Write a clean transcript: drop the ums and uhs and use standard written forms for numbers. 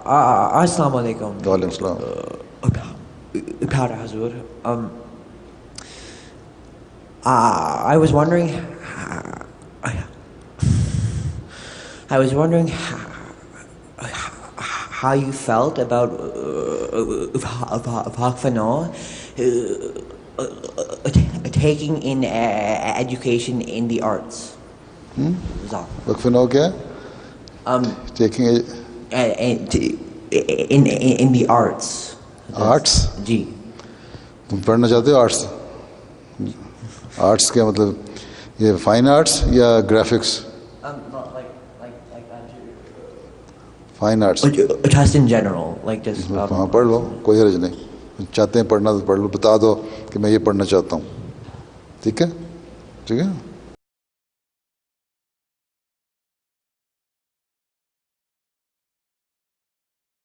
Assalamu alaikum. وعلیکم السلام. Hazur. I was wondering how you felt about Waqfe Nau taking in education in the arts. وقف نو کیا ہے؟ Taking in the arts. Arts. جی. تم پڑھنا چاہتے ہو آرٹس؟ آرٹس کیا مطلب یہ فائن آرٹس یا graphics? Fine arts. Just in general, like just. ہاں پڑھ لو, کوئی حرج نہیں. چاہتے ہیں پڑھنا تو پڑھ لو, بتا دو کہ میں یہ پڑھنا چاہتا ہوں. ٹھیک ہے ٹھیک ہے.